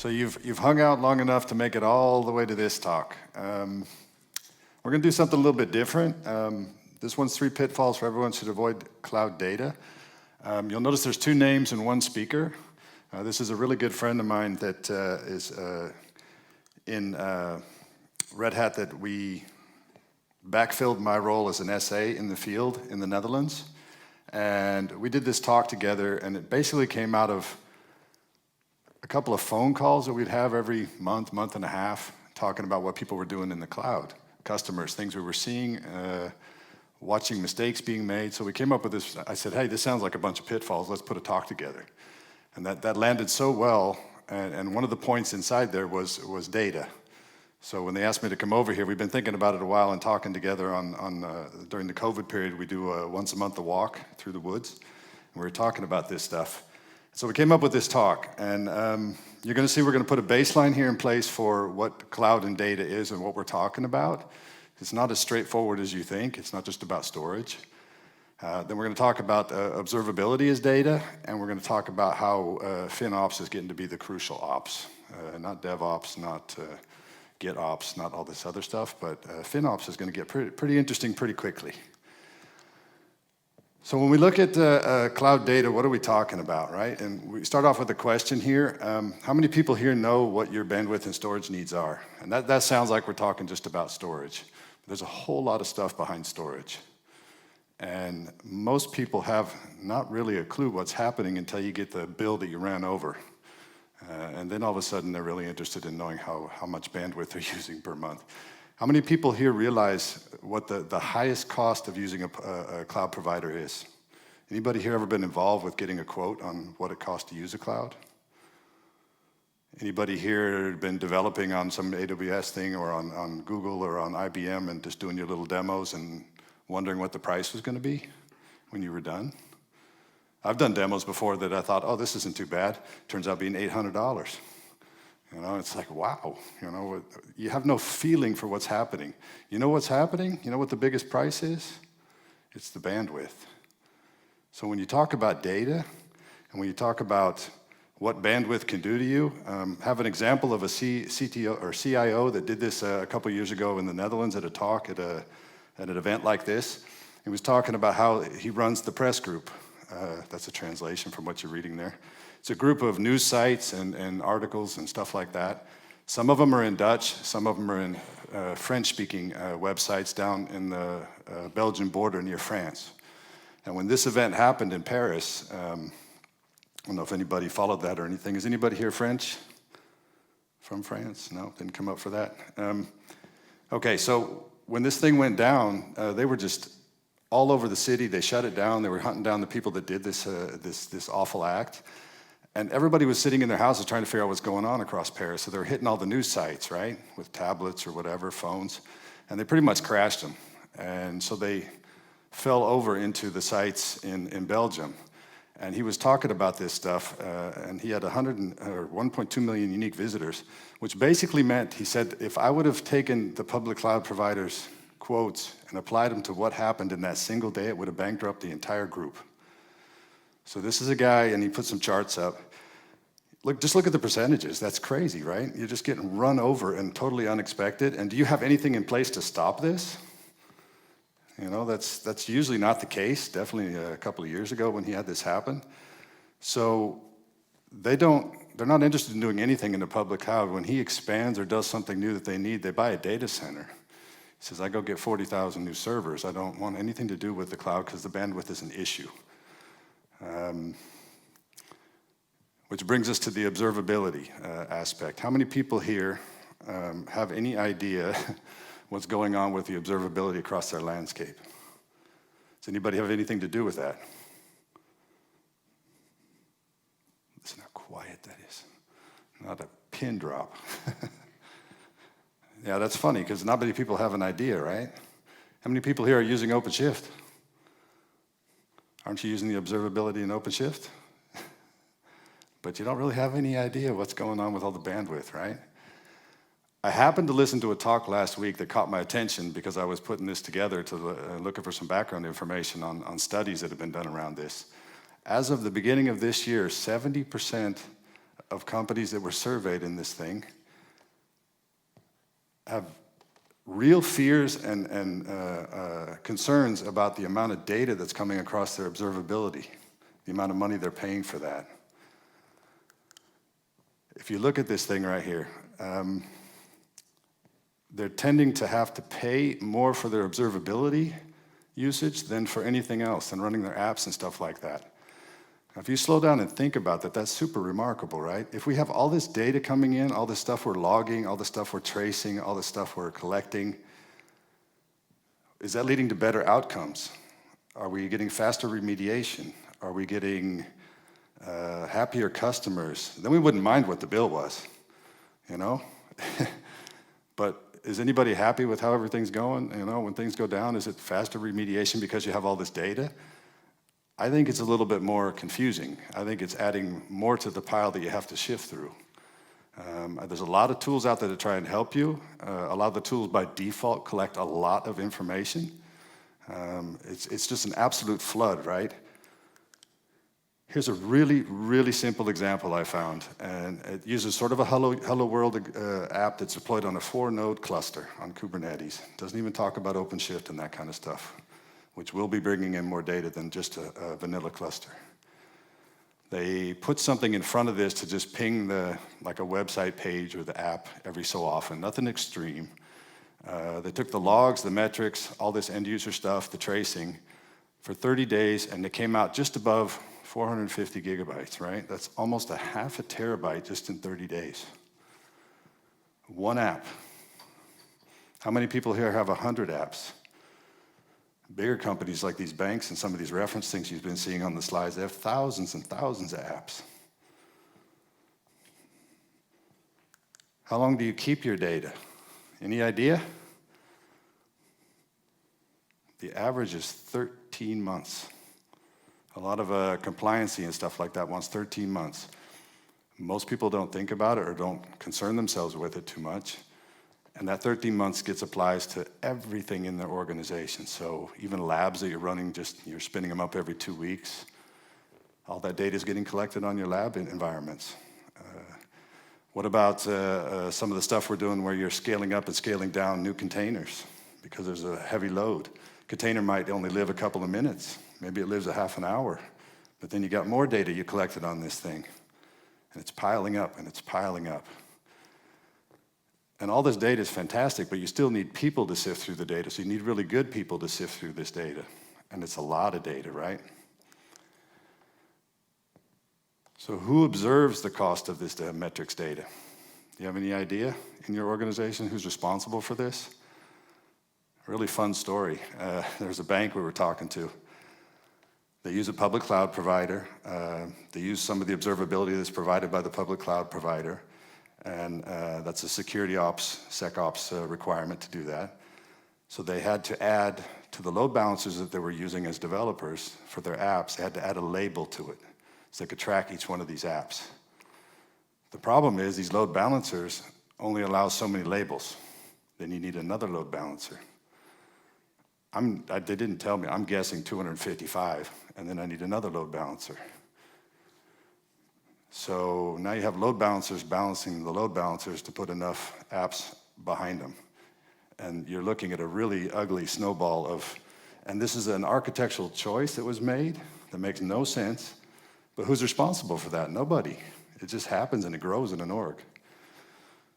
So you've hung out long enough to make it all the way to this talk. We're going to do something a little bit different. This one's 3 pitfalls for everyone should avoid cloud data. You'll notice there's 2 names and 1 speaker. This is a really good friend of mine that is in Red Hat that we backfilled my role as an SA in the field in the Netherlands. And we did this talk together, and it basically came out of a couple of phone calls that we'd have every month, month and a half, talking about what people were doing in the cloud. Customers, things we were seeing, watching mistakes being made. So we came up with this. I said, hey, this sounds like a bunch of pitfalls. Let's put a talk together. And that landed so well. And one of the points inside there was data. So when they asked me to come over here, we've been thinking about it a while and talking together during the COVID period. We do once a month a walk through the woods. And we were talking about this stuff. So we came up with this talk. And you're going to see we're going to put a baseline here in place for what cloud and data is and what we're talking about. It's not as straightforward as you think. It's not just about storage. Then we're going to talk about observability as data, and we're going to talk about how FinOps is getting to be the crucial ops. Not DevOps, not GitOps, not all this other stuff, but FinOps is going to get pretty interesting pretty quickly. So when we look at cloud data, what are we talking about, right? And we start off with a question here. How many people here know what your bandwidth and storage needs are? And that sounds like we're talking just about storage. There's a whole lot of stuff behind storage. And most people have not really a clue what's happening until you get the bill that you ran over. And then all of a sudden they're really interested in knowing how much bandwidth they're using per month. How many people here realize what the highest cost of using a cloud provider is? Anybody here ever been involved with getting a quote on what it costs to use a cloud? Anybody here been developing on some AWS thing or on Google or on IBM and just doing your little demos and wondering what the price was going to be when you were done? I've done demos before that I thought, oh, this isn't too bad. Turns out being $800. You know, it's like, wow. You know, you have no feeling for what's happening. You know what's happening? You know what the biggest price is? It's the bandwidth. So when you talk about data and when you talk about what bandwidth can do to you, have an example of a CTO or CIO that did this a couple years ago in the Netherlands at a talk at an event like this. He was talking about how he runs the press group. That's a translation from what you're reading there. It's a group of news sites and articles and stuff like that. Some of them are in Dutch, some of them are in French-speaking websites down in the Belgian border near France. And when this event happened in Paris, I don't know if anybody followed that or anything. Is anybody here French? From France? No, didn't come up for that. Okay, so when this thing went down, they were just all over the city. They shut it down. They were hunting down the people that did this awful act. And everybody was sitting in their houses trying to figure out what's going on across Paris. So they were hitting all the news sites, right, with tablets or whatever, phones. And they pretty much crashed them. And so they fell over into the sites in Belgium. And he was talking about this stuff, and he had 1.2 million unique visitors, which basically meant, he said, if I would have taken the public cloud providers' quotes and applied them to what happened in that single day, it would have bankrupted the entire group. So this is a guy, and he put some charts up. Just look at the percentages. That's crazy, right? You're just getting run over and totally unexpected. And do you have anything in place to stop this? You know, that's usually not the case, definitely a couple of years ago when he had this happen. So they're not interested in doing anything in the public cloud. When he expands or does something new that they need, they buy a data center. He says, I go get 40,000 new servers. I don't want anything to do with the cloud because the bandwidth is an issue. Which brings us to the observability aspect. How many people here have any idea what's going on with the observability across their landscape? Does anybody have anything to do with that? Listen how quiet that is. Not a pin drop. Yeah, that's funny because not many people have an idea, right? How many people here are using OpenShift? Aren't you using the observability in OpenShift? But you don't really have any idea what's going on with all the bandwidth, right? I happened to listen to a talk last week that caught my attention because I was putting this together to looking for some background information on studies that have been done around this. As of the beginning of this year, 70% of companies that were surveyed in this thing have real fears and concerns about the amount of data that's coming across their observability, the amount of money they're paying for that. If you look at this thing right here, they're tending to have to pay more for their observability usage than for anything else, than running their apps and stuff like that. Now, if you slow down and think about that, that's super remarkable, right? If we have all this data coming in, all this stuff we're logging, all the stuff we're tracing, all the stuff we're collecting, is that leading to better outcomes? Are we getting faster remediation? Are we getting happier customers? Then we wouldn't mind what the bill was, you know? But is anybody happy with how everything's going? You know, when things go down, is it faster remediation because you have all this data? I think it's a little bit more confusing. I think it's adding more to the pile that you have to shift through. There's a lot of tools out there to try and help you. A lot of the tools by default collect a lot of information. It's just an absolute flood, right? Here's a really, really simple example I found, and it uses sort of a Hello World app that's deployed on a 4-node cluster on Kubernetes. Doesn't even talk about OpenShift and that kind of stuff, which will be bringing in more data than just a vanilla cluster. They put something in front of this to just ping like a website page or the app every so often, nothing extreme. They took the logs, the metrics, all this end user stuff, the tracing, for 30 days, and they came out just above 450 gigabytes, right? That's almost a half a terabyte just in 30 days. One app. How many people here have 100 apps? Bigger companies like these banks and some of these reference things you've been seeing on the slides, they have thousands and thousands of apps. How long do you keep your data? Any idea? The average is 13 months. A lot of compliancy and stuff like that wants 13 months. Most people don't think about it or don't concern themselves with it too much. And that 13 months gets applied to everything in their organization. So even labs that you're running, you're spinning them up every 2 weeks. All that data is getting collected on your lab environments. What about some of the stuff we're doing where you're scaling up and scaling down new containers because there's a heavy load? Container might only live a couple of minutes. Maybe it lives a half an hour. But then you got more data you collected on this thing. And it's piling up and it's piling up. And all this data is fantastic, but you still need people to sift through the data. So you need really good people to sift through this data. And it's a lot of data, right? So who observes the cost of this metrics data? Do you have any idea in your organization who's responsible for this? A really fun story. There's a bank we were talking to. They use a public cloud provider. They use some of the observability that's provided by the public cloud provider. And that's a security ops, SecOps requirement to do that. So they had to add to the load balancers that they were using as developers for their apps, they had to add a label to it so they could track each one of these apps. The problem is these load balancers only allow so many labels. Then you need another load balancer. They didn't tell me, I'm guessing 255, and then I need another load balancer. So now you have load balancers balancing the load balancers to put enough apps behind them. And you're looking at a really ugly snowball of, and this is an architectural choice that was made that makes no sense, but who's responsible for that? Nobody. It just happens and it grows in an org.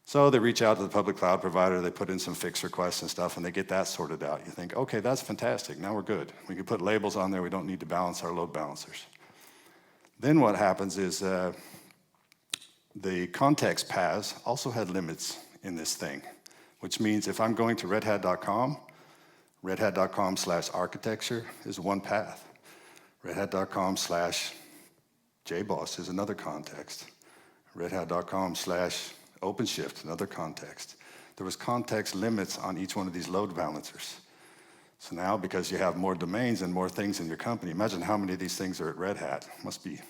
So they reach out to the public cloud provider, they put in some fix requests and stuff, and they get that sorted out. You think, okay, that's fantastic, now we're good. We can put labels on there, we don't need to balance our load balancers. Then what happens is the context paths also had limits in this thing, which means if I'm going to redhat.com, redhat.com/architecture is one path. redhat.com/jboss is another context. redhat.com/OpenShift, another context. There was context limits on each one of these load balancers. So now, because you have more domains and more things in your company, imagine how many of these things are at Red Hat. Must be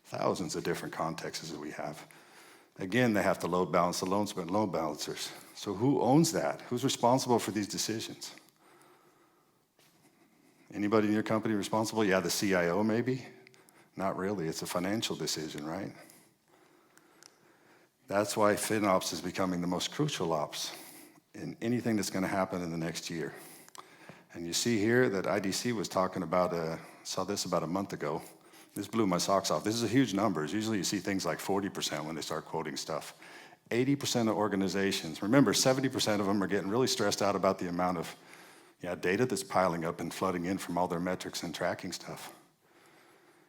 thousands of different contexts that we have. Again, they have to load balance the load balancers. So who owns that? Who's responsible for these decisions? Anybody in your company responsible? Yeah, the CIO maybe? Not really, it's a financial decision, right? That's why FinOps is becoming the most crucial ops in anything that's going to happen in the next year. And you see here that IDC was talking about, saw this about a month ago. This blew my socks off. This is a huge numbers. Usually you see things like 40% when they start quoting stuff. 80% of organizations, remember 70% of them are getting really stressed out about the amount of data that's piling up and flooding in from all their metrics and tracking stuff.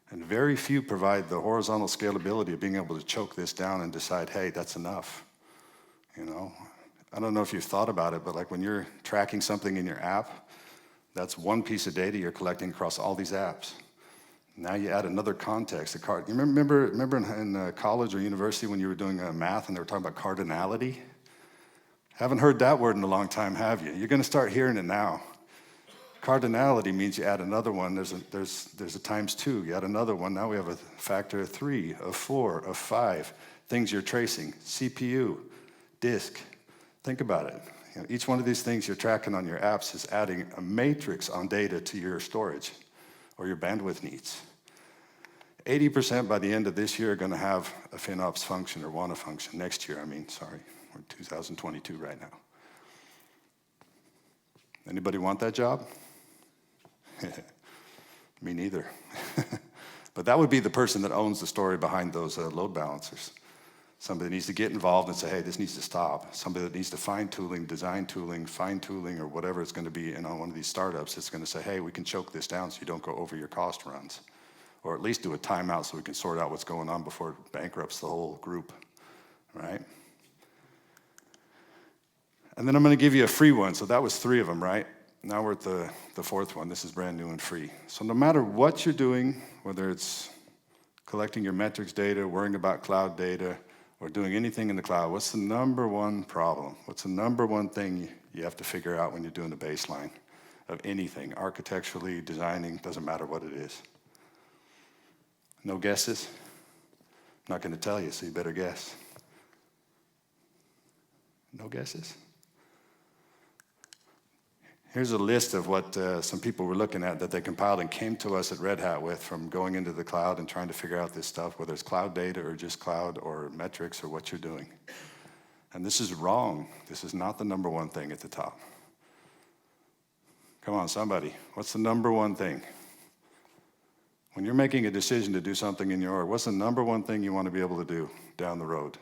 And very few provide the horizontal scalability of being able to choke this down and decide, hey, that's enough. You know, I don't know if you've thought about it, but like when you're tracking something in your app, that's one piece of data you're collecting across all these apps. Now you add another context. You remember in college or university when you were doing math and they were talking about cardinality? Haven't heard that word in a long time, have you? You're going to start hearing it now. Cardinality means you add another one. There's a times 2. You add another one. Now we have a factor of 3, of 4, of 5. Things you're tracing. CPU, disk. Think about it. You know, each one of these things you're tracking on your apps is adding a matrix on data to your storage or your bandwidth needs. 80% by the end of this year are going to have a FinOps function or want a function. Next year, sorry. We're 2022 right now. Anybody want that job? Me neither. But that would be the person that owns the story behind those load balancers. Somebody that needs to get involved and say, hey, this needs to stop. Somebody that needs to design tooling, fine tooling, or whatever it's going to be in on one of these startups. It's going to say, hey, we can choke this down so you don't go over your cost runs. Or at least do a timeout so we can sort out what's going on before it bankrupts the whole group, right? And then I'm going to give you a free one. So that was 3 of them, right? Now we're at the 4th one. This is brand new and free. So no matter what you're doing, whether it's collecting your metrics data, worrying about cloud data, or doing anything in the cloud, what's the number one problem? What's the number one thing you have to figure out when you're doing the baseline of anything, architecturally, designing, doesn't matter what it is? No guesses? I'm not going to tell you, so you better guess. No guesses? Here's a list of what some people were looking at that they compiled and came to us at Red Hat with from going into the cloud and trying to figure out this stuff, whether it's cloud data or just cloud or metrics or what you're doing. And this is wrong. This is not the number one thing at the top. Come on, somebody. What's the number one thing? When you're making a decision to do something in your org, what's the number one thing you want to be able to do down the road?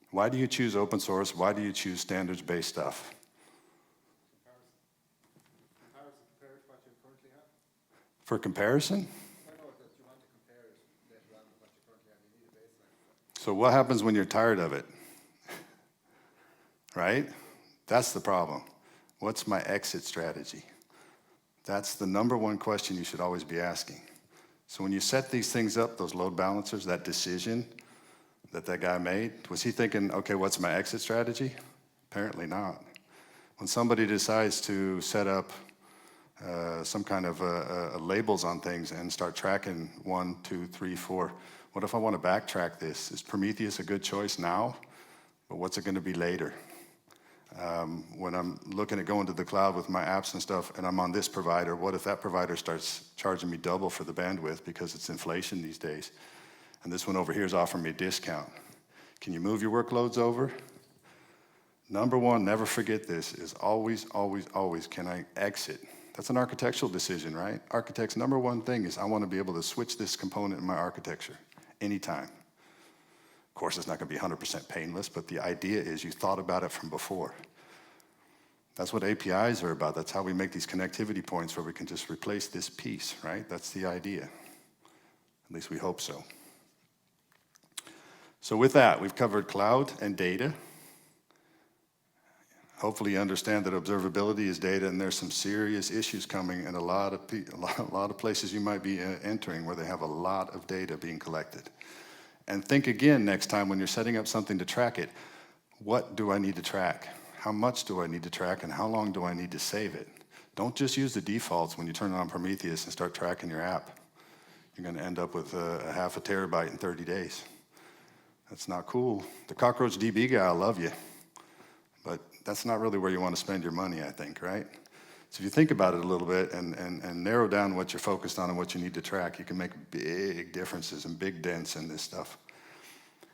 Why do you choose open source? Why do you choose standards-based stuff? For comparison? So what happens when you're tired of it? Right? That's the problem. What's my exit strategy? That's the number one question you should always be asking. So when you set these things up, those load balancers, that decision that guy made, was he thinking, okay, what's my exit strategy? Apparently not. When somebody decides to set up some kind of labels on things and start tracking 1, 2, 3, 4. What if I want to backtrack this? Is Prometheus a good choice now? But what's it going to be later? When I'm looking at going to the cloud with my apps and stuff and I'm on this provider, what if that provider starts charging me double for the bandwidth because it's inflation these days? And this one over here is offering me a discount. Can you move your workloads over? Number one, never forget this, is always, always, always, can I exit? That's an architectural decision, right? Architect's number one thing is I want to be able to switch this component in my architecture anytime. Of course, it's not going to be 100% painless, but the idea is you thought about it from before. That's what APIs are about. That's how we make these connectivity points where we can just replace this piece, right? That's the idea. At least we hope so. So with that, we've covered cloud and data. Hopefully you understand that observability is data, and there's some serious issues coming in a lot of places you might be entering where they have a lot of data being collected. And think again next time when you're setting up something to track it, what do I need to track? How much do I need to track, and how long do I need to save it? Don't just use the defaults when you turn on Prometheus and start tracking your app. You're going to end up with a half a terabyte in 30 days. That's not cool. The Cockroach DB guy, I love you. But that's not really where you want to spend your money, I think, right? So if you think about it a little bit and narrow down what you're focused on and what you need to track, you can make big differences and big dents in this stuff.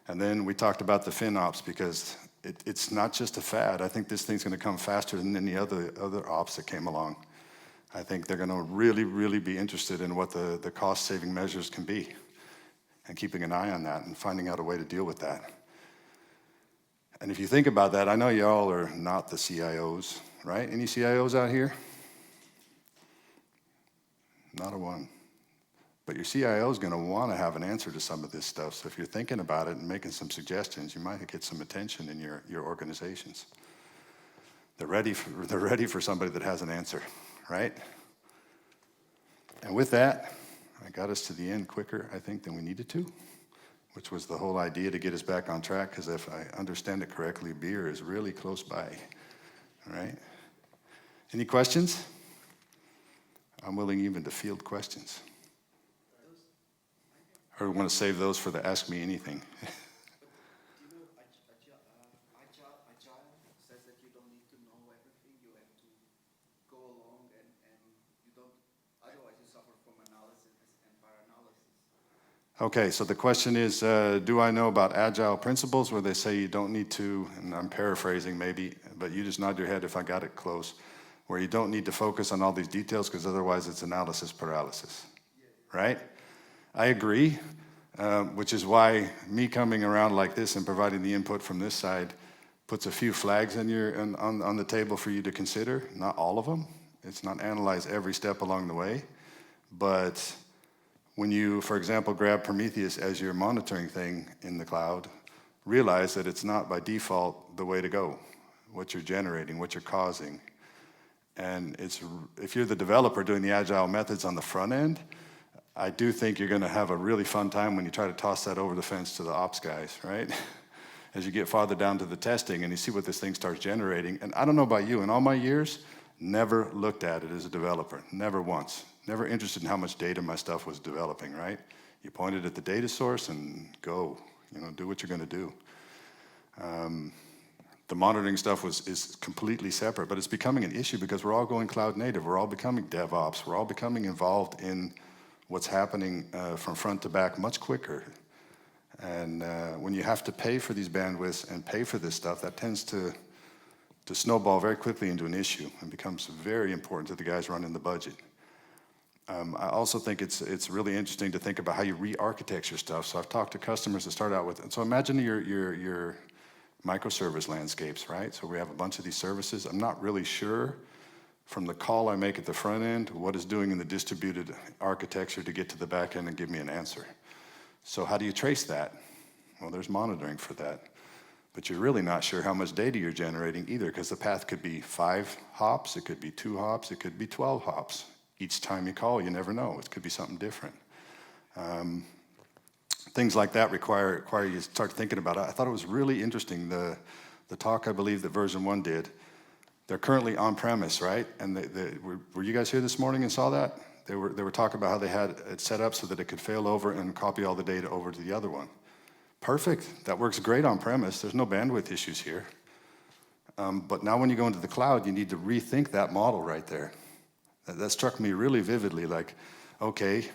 And then we talked about the FinOps because it's not just a fad. I think this thing's going to come faster than any other ops that came along. I think they're going to really, really be interested in what the cost-saving measures can be and keeping an eye on that and finding out a way to deal with that. And if you think about that, I know y'all are not the CIOs, right? Any CIOs out here? Not a one. But your CIO is going to want to have an answer to some of this stuff. So if you're thinking about it and making some suggestions, you might get some attention in your organizations. They're ready for somebody that has an answer, right? And with that, I got us to the end quicker, I think, than we needed to, which was the whole idea to get us back on track, because if I understand it correctly, beer is really close by, all right? Any questions? I'm willing even to field questions. Or we want to save those for the Ask Me Anything. Agile says that you don't need to know everything. You have to go along and you don't, otherwise you suffer from analysis and para-analysis. Okay, so the question is, do I know about Agile principles where they say you don't need to, and I'm paraphrasing maybe, but you just nod your head if I got it close, where you don't need to focus on all these details because otherwise it's analysis paralysis, right? I agree, which is why me coming around like this and providing the input from this side puts a few flags on the table for you to consider. Not all of them. It's not analyze every step along the way. But when you, for example, grab Prometheus as your monitoring thing in the cloud, realize that it's not by default the way to go, what you're generating, what you're causing. And if you're the developer doing the agile methods on the front end, I do think you're going to have a really fun time when you try to toss that over the fence to the ops guys, right? As you get farther down to the testing and you see what this thing starts generating. And I don't know about you, in all my years, never looked at it as a developer, never once. Never interested in how much data my stuff was developing, right? You point it at the data source and go, do what you're going to do. The monitoring stuff is completely separate, but it's becoming an issue because we're all going cloud native. We're all becoming DevOps. We're all becoming involved in what's happening from front to back much quicker. And when you have to pay for these bandwidths and pay for this stuff, that tends to snowball very quickly into an issue and becomes very important to the guys running the budget. I also think it's really interesting to think about how you re-architect your stuff. So I've talked to customers that start out with, and so imagine your microservice landscapes, right? So we have a bunch of these services. I'm not really sure from the call I make at the front end, what it's doing in the distributed architecture to get to the back end and give me an answer. So how do you trace that? Well, there's monitoring for that. But you're really not sure how much data you're generating either, because the path could be 5 hops, it could be 2 hops, it could be 12 hops. Each time you call, you never know. It could be something different. Things like that require you to start thinking about it. I thought it was really interesting, the talk I believe that version 1 did. They're currently on-premise, right? And were you guys here this morning and saw that? They were talking about how they had it set up so that it could fail over and copy all the data over to the other one. Perfect. That works great on-premise. There's no bandwidth issues here. But now when you go into the cloud, you need to rethink that model right there. That struck me really vividly, like, okay,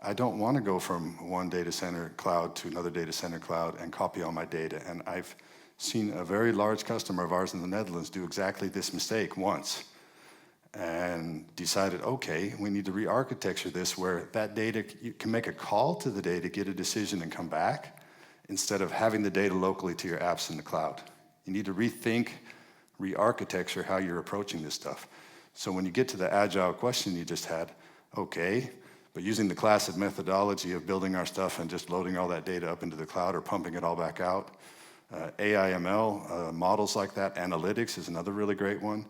I don't want to go from one data center cloud to another data center cloud and copy all my data. And I've seen a very large customer of ours in the Netherlands do exactly this mistake once and decided, okay, we need to re-architecture this where that data, you can make a call to the data, get a decision and come back instead of having the data locally to your apps in the cloud. You need to rethink, re-architecture how you're approaching this stuff. So when you get to the agile question you just had, okay, but using the classic methodology of building our stuff and just loading all that data up into the cloud or pumping it all back out, AI/ML, models like that, analytics is another really great one.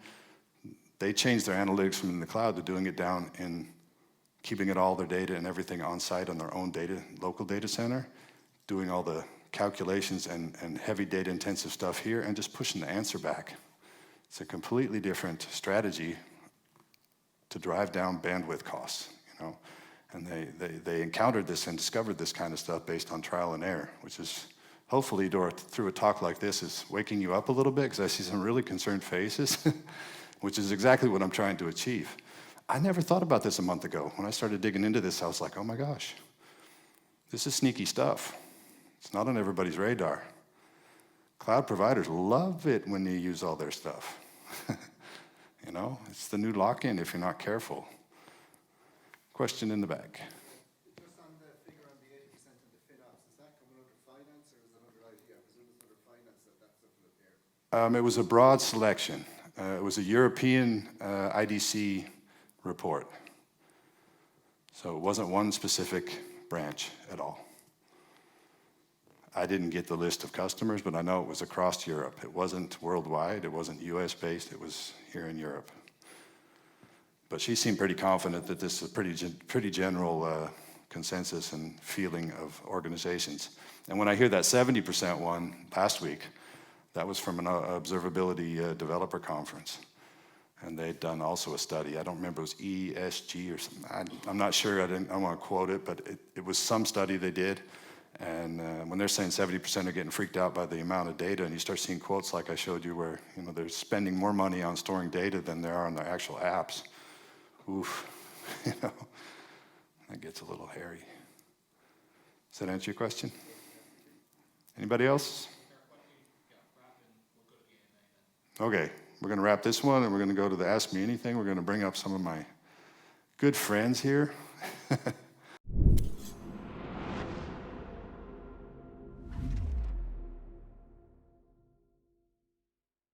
They changed their analytics from in the cloud to doing it down in keeping it all their data and everything on site on their own local data center, doing all the calculations and heavy data intensive stuff here and just pushing the answer back. It's a completely different strategy to drive down bandwidth costs, And they encountered this and discovered this kind of stuff based on trial and error, which is hopefully, through a talk like this, is waking you up a little bit, because I see some really concerned faces, which is exactly what I'm trying to achieve. I never thought about this a month ago. When I started digging into this, I was like, oh my gosh, this is sneaky stuff. It's not on everybody's radar. Cloud providers love it when you use all their stuff. You know, it's the new lock-in if you're not careful. Question in the back. Just on the figure on the 80% of the FinOps, is that coming under finance or is it under IT? I presume it's under finance that that's up there. It was a broad selection. It was a European IDC report. So it wasn't one specific branch at all. I didn't get the list of customers, but I know it was across Europe. It wasn't worldwide, it wasn't US based, it was here in Europe. But she seemed pretty confident that this is a pretty general consensus and feeling of organizations. And when I hear that 70% one last week, that was from an observability developer conference. And they'd done also a study. I don't remember, it was ESG or something. I'm not sure, I want to quote it, but it was some study they did. And when they're saying 70% are getting freaked out by the amount of data, and you start seeing quotes like I showed you where, you know, they're spending more money on storing data than they are on the actual apps. Oof, you know, that gets a little hairy. Does that answer your question? Anybody else? Okay, we're going to wrap this one, and we're going to go to the Ask Me Anything. We're going to bring up some of my good friends here.